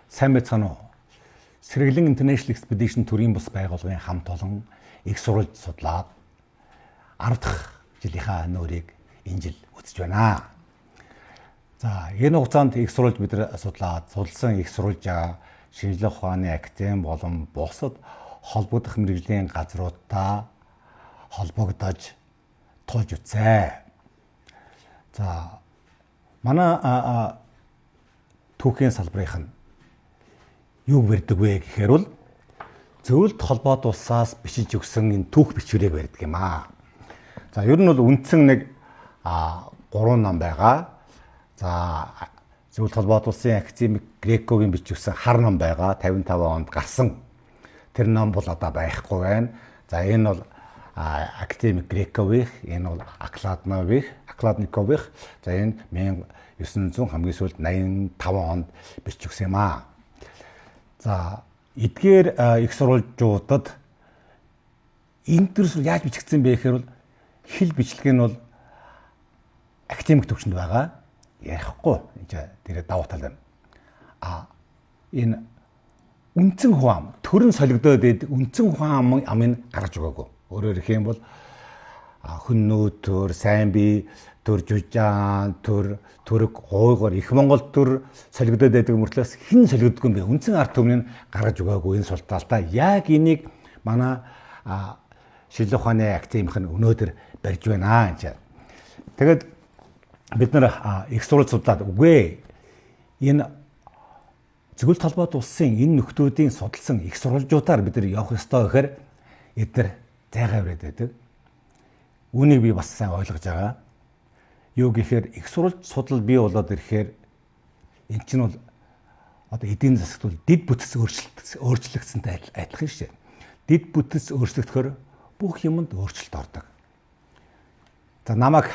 Сайн байцгаана уу? Сэргэлэн International Expedition төрийн бус байгууллагын хамт олон их сурвалж судлаад 10 дахь жилийнхаа нөөрийг энэ жил үзэж байна. За, энэ хугацаанд их сурвалж бид нар судалсан их сурвалжаа шинжлэх ухааны академи болон бусад холбогдох мэргэжлийн газруудаа холбогдож тулж үзье. За, манай түүхийн салбарынх нь юу барьдаг вэ гэхээр бол зөвлөлт холбоот улсаас бичиж өгсөн энэ түүх бичвэрийг барьдаг юм аа. За, ер нь бол үндсэн нэг 3 ном байгаа. За, зөвлөлт холбоот улсын академик Грекогийн бичигдсэн хар ном байгаа. 55 онд гарсан. Тэр ном бол одоо байхгүй байна. За, энэ бол академик Грекових, энэ бол Акладникових. За, энэ 1900 хамгийн сүүлд 85 онд бичигдсэн юм аа. За, эдгээр их сурвалжуудад энэ төрөл яаж бичигдсэн бэ гэхээр бол хэл бичлэг нь бол академик төвчөнд байгаа. Ярихгүй. Тэр давуу тал байна. Энэ үндсэн хуам, төрөн солигдоод байдаг үндсэн хуам амыг гаргаж өгөөгүй. Өөрөөр хэлэх юм бол хүн нөөтөр, сайн бие, төр жужаан, төрөг, гойгоор их Монгол төр солигдоод байдаг мөртлөөс хэн солигддгүй юм бэ? Үндсэн ард түмнийг гаргаж өгөөгүй энэ султаалтаа яг энийг манай шинжлэх ухааны академик нь өнөөдөр барьж байна гэж. Тэгээд бид нар их сурвалж судлаад үгүй энэ зөвлөлт холбоот улсын энэ нөхдүүдийн судалсан их сурвалжуудаар бид нар явах ёстой гэхээр эдгээр зайгаа өрөөд байдаг. Үүнийг би бас сайн ойлгож байгаа. Юу гэхээр их сурвалж судал бий болоод ирэхээр эн чинь бол одоо эдийн засагт бол дид бүтц өөрчлөгдсөнтэй адилхан шүү дээ. Дид бүтц өөрчлөгдөхөөр бүх юмд өөрчлөлт ордог. За, намайг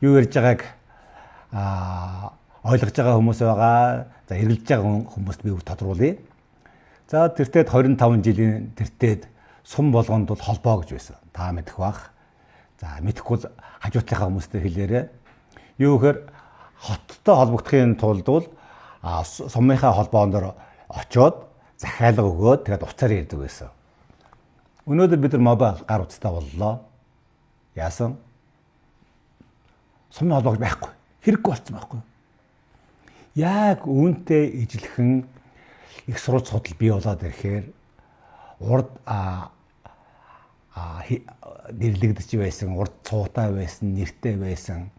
юу ярьж байгааг ойлгож байгаа хүмүүс байгаа. За, эргэлж байгаа хүмүүст би тодруулъя. За, тэртээд 25 жилийн тэртээд сум болгонд бол холбоо гэж байсан. Та мэдэх бах. За, мэдэхгүй бол хажуутлынхаа хүмүүстэй хэлээрэй. Юу гэхээр хоттой холбогдохын тулд бол сумынхаа холбоондор очиод захиалга өгөөд тэгээд уцаар ярьдаг байсан. Өнөөдөр бид нар мобайл гар утастай боллоо. Яасан? Сумын холбоо байхгүй. Хэрэггүй болсон байхгүй. Яг үүнтэй ижилхэн их сурвалж судал бий болоод ирэхээр урд нэрлэгдэж байсан, урд цуутай байсан, нэртэй байсан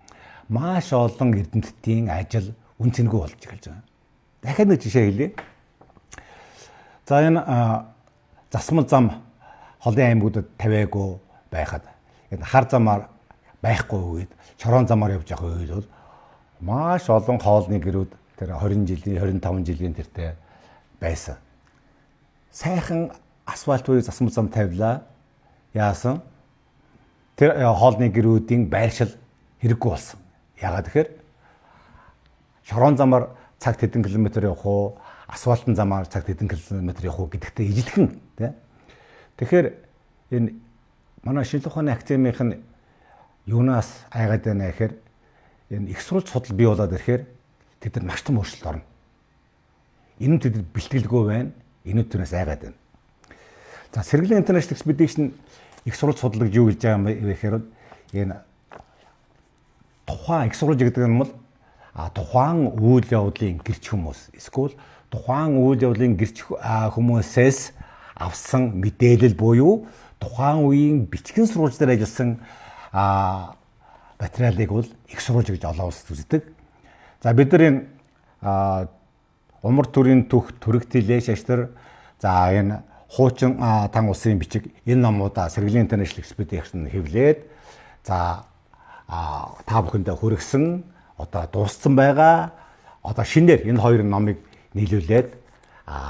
маш олон эрдэмтдийн ажил үнцэнгүй болж эхэлж байгаа. Дахиад нэг жишээ хэлье. За, энэ засмал зам холын аймагуудад тавиагүй байхад энэ хар замаар байхгүй үед чорон замаар явж байгаа үед бол маш олон хоолны гэрүүд тэр 20 жилийн 25 жилийн тэртээ байсан. Сайхан асфальт буюу засмал зам тавилаа. Яасан? Тэр хоолны гэрүүдийн байршил хэрэггүй болсон. Яагаад тэгэхээр шорон замаар цагт хэдэн километр явах уу, асфальтын замаар цагт хэдэн километр явах уу гэдэгтээ ижилхэн тий. Тэгэхээр энэ манай шинжлэх ухааны академийнх нь юунаас айгаад байна гэхээр энэ их сурвалж судал бий болоод ирэхээр тэд нар маш том өөрчлөлт орно. Энэ нь тэд бэлтгэлгүй байна. Энэ нь түүнээс айгаад байна. За, Сэргэлэн International Expedition их сурвалж судлаг юу гэж байгаа юм бэ гэхээр энэ тухайн их сурвалж гэдэг нь бол тухайн үйл явдлын гэрч хүмүүс эсвэл тухайн үйл явдлын гэрч хүмүүсээс авсан мэдээлэл буюу тухайн үеийн бичгэн сурвалж дээр ажилласан материалыг бол их сурвалж гэж олон улс үздэг. За, бид нар энэ умар төрийн төрөгт лээш ашдар за энэ хуучин тан улсын бичиг энэ номуудаа Сэргэлэн International Expedition хэвлээд за та бүхэндээ хүргэсэн одоо дууссан байгаа. Одоо шинээр энэ хоёр номыг нийлүүлээд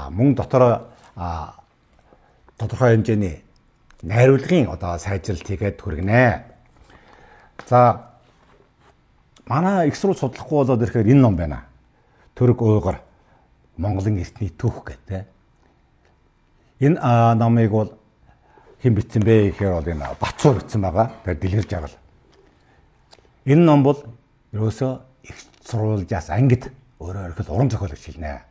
мөн дотор тодорхой хэмжээний найруулгын одоо сайжралт хийгээд хүргэнэ. За, манай их сурвалж судлахгүй болоод ирэхээр энэ ном байна. Төрөг уйгар Монголын эртний түүх гэдэг. Энэ номыг бол хэн бичсэн бэ гэхээр бол энэ Батцуур бичсэн байгаа. Тэр Дэлгэр жаргал. Энэ ном бол ерөөсөө их сурвалжаас ангид өөрөөр хэлбэл уран зохиолагч хэлнэ.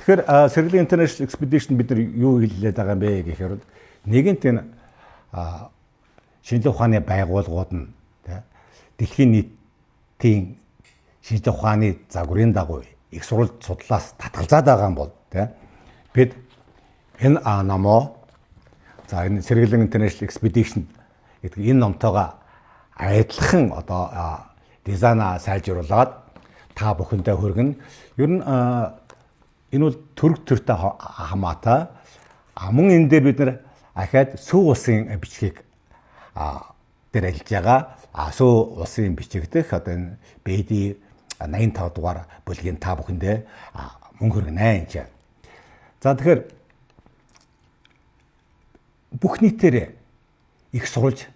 Тэгэхээр Sri International Expedition бид нар юу хэлээд байгаа юм бэ гэхээр нэгэнт энэ шинжлэх ухааны байгууллагууд нь дэлхийн нийтийн шинжлэх ухааны загварын дагуу их сурвалж судлаас татгалзаад байгаа юм бол бид энэ номоо за энэ Sri International Expedition гэдэг энэ номтойгоо адилхан одоо дизайнаа сайжруулад та бүхэндээ хүргэн. Ер нь энэ бол төрөг төртэй хамаатай. Мөн энэ дээр бид нэр ахаад сүү улсын бичгийг дээр ажиллаж байгаа. Сүү улсын бичигдэх одоо энэ BD 85 дугаар бүлгийн та бүхэндээ мөн хүргэнэ гэж. За тэгэхээр бүх нийтээр их сурвалж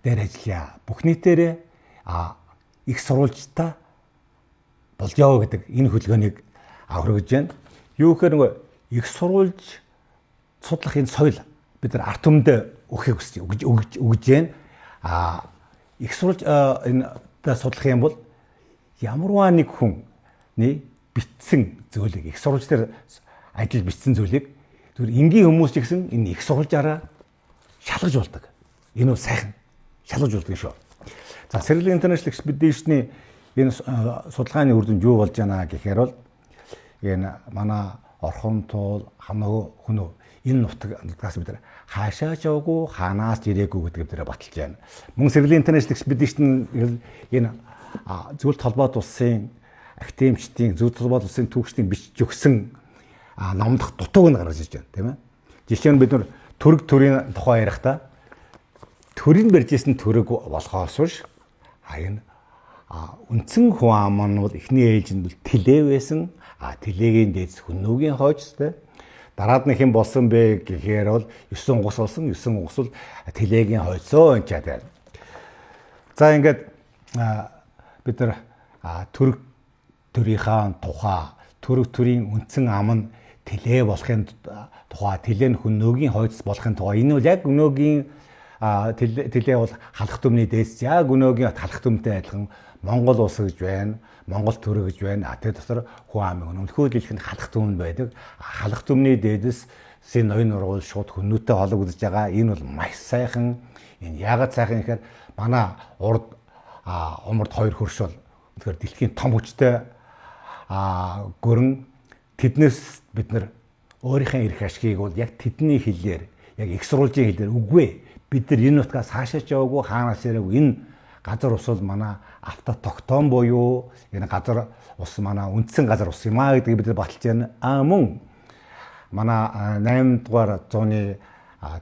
дээр ажиллая. Бүх нийтээр их сурвалжтай болжоо гэдэг энэ хөдөлгөөнийг хүргэж байна. Юу гэхээр нөгөө их сурвалж судлах энэ соёл бид нар арт түмэнд өгж байна. Их сурвалж энэ судлах юм бол ямарваа нэг хүний бичсэн зүйлийг их сурвалж дээр ажил бичсэн зүйлийг зүгээр энгийн хүмүүс ч гэсэн энэ их сурвалжаараа шалгаж болдог. Энэ бол сайхан шалгаж болдог шүү. За Sri International Expedition-ы энэ судалгааны үр дүнд юу болж байна гэхээр бол энэ манай орхон туул хамаагүй хүнөө энэ нутгаас бид хаашаа ч яваагүй хаанаас ч ирээгүй гэдэг бид баталж байна. Мөн Sri International Expedition энэ зөвлөлт холбоот улсын академичдын зөвлөлт холбоот улсын түүхчдийн бичиж өгсөн номдох дутууг нь гаргаж ирж байна, тийм ээ. Жишээ нь бид нар төрөг төрийн тухай ярихдаа төрийн барьжсэн төрөг болохоос биш харин үндсэн хүн ам нь бол эхний ээлжинд бол тэлээ байсан. Тэлээгийн дээдс хүннүүгийн хойчтой. Дараад нь хэн болсон бэ гэхээр бол 9 гус болсон. 9 гус бол тэлээгийн хойцоо энэ чад байна. За ингээд бид нар төрөг төрийнхаа тухай төрөг төрийн үндсэн ам нь тэлээ болохын тухай тэлээ нь хүннүүгийн хойцос болохын тухай энэ бол яг өнөөгийн тэлээ бол халах түмний дээдс яг өнөөгийн халах түмтэй адилхан Монгол улс гэж байна. Монгол төрө гэж байна. Тэр дотор хүн амын өнөхөө дэлхийн халах түмэнд байдаг. Халах түмний дээдэс ноён нургуул шууд хүннүүтэй холбогдож байгаа. Энэ бол маш сайхан. Энэ яагаад сайхан гэхээр манай урд умард хоёр хөрш бол тэгэхээр дэлхийн том хүчтэй гөрөн тэднээс бид нар өөрийнхөө эрх ашгийг бол яг тэдний хэлээр яг их сурвалжийн хэлээр үгүй бид нар энэ нутгаас хаашаа ч яваагүй хаанаас ирээгүй энэ газар ус бол манай автотогтоон буюу энэ газар ус манай үндсэн газар ус юм гэдгийг бид нар баталж байна. Мөн манай 8 дугаар зууны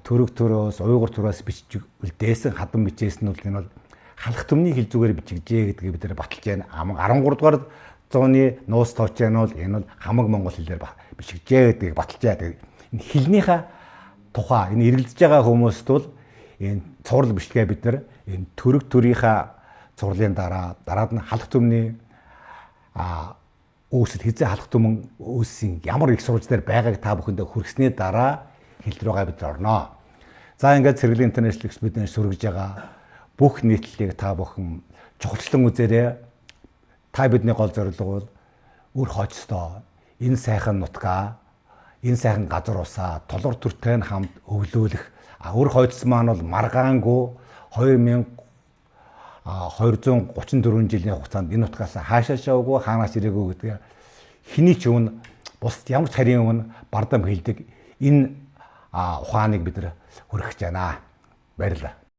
төрөг төрөөс уйгур төрөөс бичиж үлдээсэн хадам бичээс нь бол энэ бол халах түмний хэл зүгээр бичигжээ гэдгийг бид нар баталж байна. 13 дугаар зууны нуус тоочоо нь бол энэ бол хамаг монгол хэлээр бичигжээ гэдгийг баталж байгаа. Энэ хэлнийхээ тухай энэ эргэлдэж байгаа хүмүүст бол энэ цуврал бичлэгээ бид нар энэ төрөг төрийнхаа цувралын дараад нь халах түмний үүсэл хизээ халах түмэн үүссэн ямар их сурвалж дээр байгааг та бүхэндээ хүргэсний дараа хэлж байгаа бид орно. За ингээд Sri International Expedition сүргэж байгаа бүх нийтлэлийг та бүхэн чухалчлан үзээрэй. Та бидний гол зорилго бол үр хойцтой энэ сайхан нутгаа энэ сайхан газар усаа толгор төртэй нь хамт өглөөлөх үр хойцс маань бол маргаангүй 2234 жилийн хугацаанд энэ нутгаас хаашаа шавгүй хаанаас ирээгүй гэдэг хэний ч өмнө бусд ямар ч харийн өмнө бардам хэлдэг энэ ухааныг бид нар хүргэж байна. Баярлалаа.